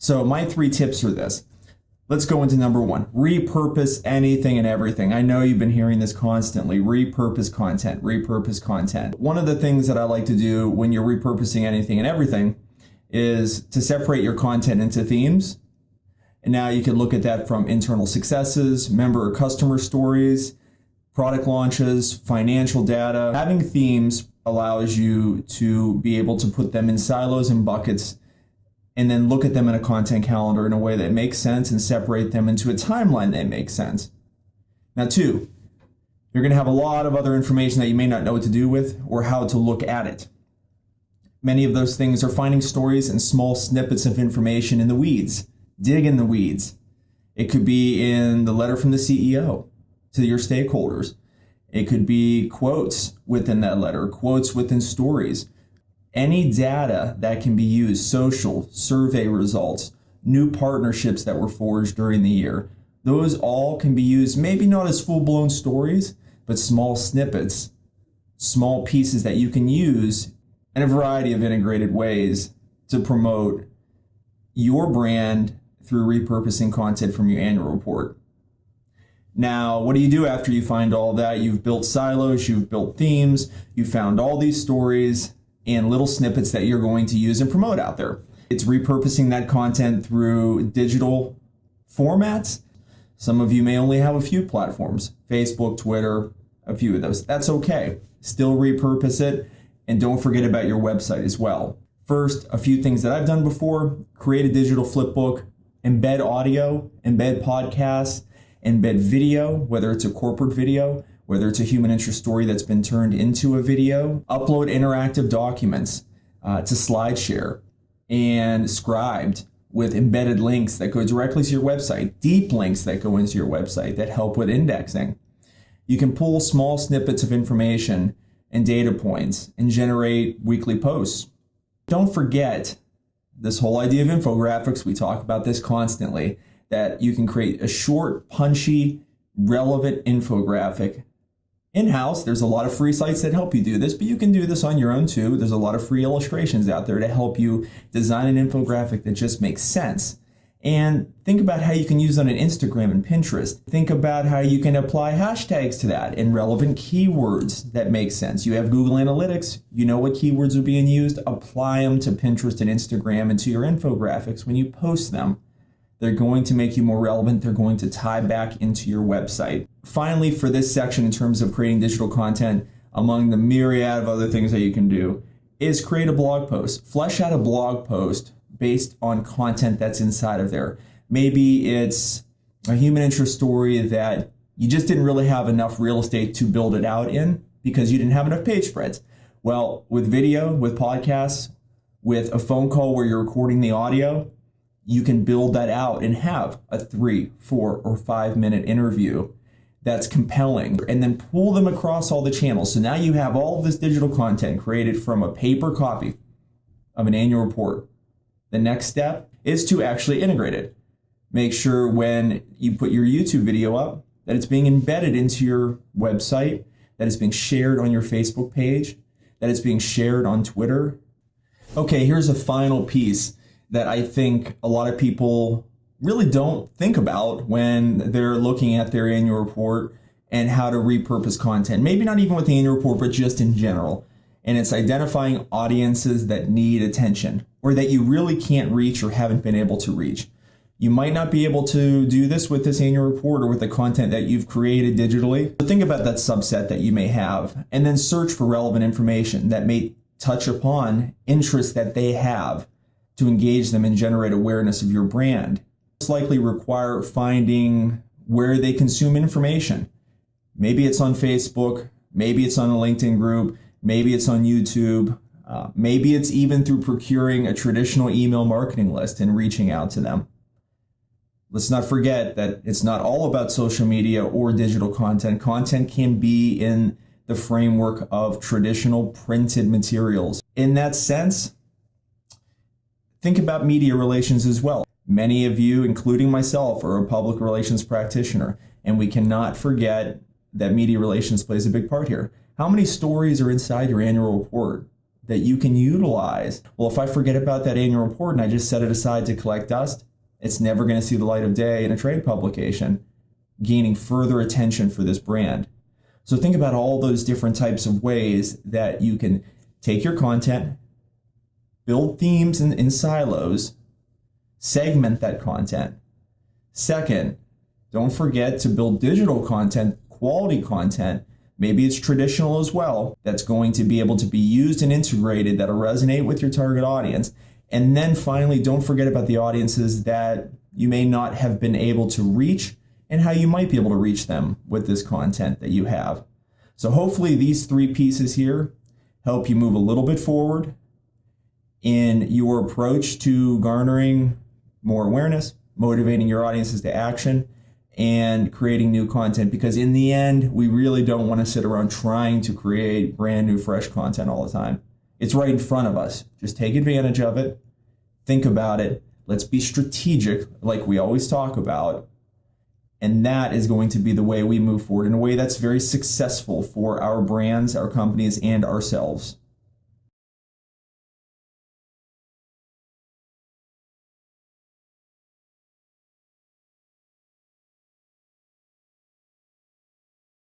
So my 3 tips are this. Let's go into number 1. Repurpose anything and everything. I know you've been hearing this constantly. Repurpose content, repurpose content. One of the things that I like to do when you're repurposing anything and everything is to separate your content into themes. And now you can look at that from internal successes, member or customer stories, product launches, financial data. Having themes allows you to be able to put them in silos and buckets and then look at them in a content calendar in a way that makes sense and separate them into a timeline that makes sense. Now 2, you're going to have a lot of other information that you may not know what to do with or how to look at it. Many of those things are finding stories and small snippets of information in the weeds. Dig in the weeds. It could be in the letter from the CEO to your stakeholders. It could be quotes within that letter, quotes within stories. Any data that can be used, social, survey results, new partnerships that were forged during the year, those all can be used, maybe not as full-blown stories, but small snippets, small pieces that you can use in a variety of integrated ways to promote your brand through repurposing content from your annual report. Now, what do you do after you find all that? You've built silos, you've built themes, you found all these stories and little snippets that you're going to use and promote out there. It's repurposing that content through digital formats. Some of you may only have a few platforms, Facebook, Twitter, a few of those. That's okay. Still repurpose it, and don't forget about your website as well. First, a few things that I've done before: create a digital flipbook, embed audio, embed podcasts, embed video, whether it's a corporate video, whether it's a human interest story that's been turned into a video. Upload interactive documents to SlideShare and scribed with embedded links that go directly to your website, deep links that go into your website that help with indexing. You can pull small snippets of information and data points and generate weekly posts. Don't forget this whole idea of infographics. We talk about this constantly, that you can create a short, punchy, relevant infographic. In-house, there's a lot of free sites that help you do this, but you can do this on your own too. There's a lot of free illustrations out there to help you design an infographic that just makes sense. And think about how you can use it on Instagram and Pinterest. Think about how you can apply hashtags to that and relevant keywords that make sense. You have Google Analytics, you know what keywords are being used, apply them to Pinterest and Instagram and to your infographics when you post them. They're going to make you more relevant. They're going to tie back into your website. Finally, for this section, in terms of creating digital content, among the myriad of other things that you can do, is create a blog post. Flesh out a blog post based on content that's inside of there. Maybe it's a human interest story that you just didn't really have enough real estate to build it out in because you didn't have enough page spreads. Well, with video, with podcasts, with a phone call where you're recording the audio, you can build that out and have a 3, 4, or 5 minute interview that's compelling, and then pull them across all the channels. So now you have all of this digital content created from a paper copy of an annual report. The next step is to actually integrate it. Make sure when you put your YouTube video up that it's being embedded into your website, that it's being shared on your Facebook page, that it's being shared on Twitter. Okay, here's a final piece that I think a lot of people really don't think about when they're looking at their annual report and how to repurpose content. Maybe not even with the annual report, but just in general. And it's identifying audiences that need attention or that you really can't reach or haven't been able to reach. You might not be able to do this with this annual report or with the content that you've created digitally. But think about that subset that you may have and then search for relevant information that may touch upon interests that they have to engage them and generate awareness of your brand. Most likely require finding where they consume information. Maybe it's on Facebook, maybe it's on a LinkedIn group, maybe it's on YouTube, maybe it's even through procuring a traditional email marketing list and reaching out to them. Let's not forget that it's not all about social media or digital content. Content can be in the framework of traditional printed materials. In that sense, think about media relations as well. Many of you, including myself, are a public relations practitioner, and we cannot forget that media relations plays a big part here. How many stories are inside your annual report? that you can utilize. Well, if I forget about that annual report and I just set it aside to collect dust, it's never going to see the light of day in a trade publication, gaining further attention for this brand. So think about all those different types of ways that you can take your content, build themes in silos, segment that content. Second, don't forget to build digital content, quality content. Maybe it's traditional as well, that's going to be able to be used and integrated, that'll resonate with your target audience. And then finally, don't forget about the audiences that you may not have been able to reach and how you might be able to reach them with this content that you have. So hopefully these three pieces here help you move a little bit forward in your approach to garnering more awareness, motivating your audiences to action, and creating new content, because in the end, we really don't want to sit around trying to create brand new, fresh content all the time. It's right in front of us. Just take advantage of it. Think about it. Let's be strategic, like we always talk about. And that is going to be the way we move forward in a way that's very successful for our brands, our companies, and ourselves.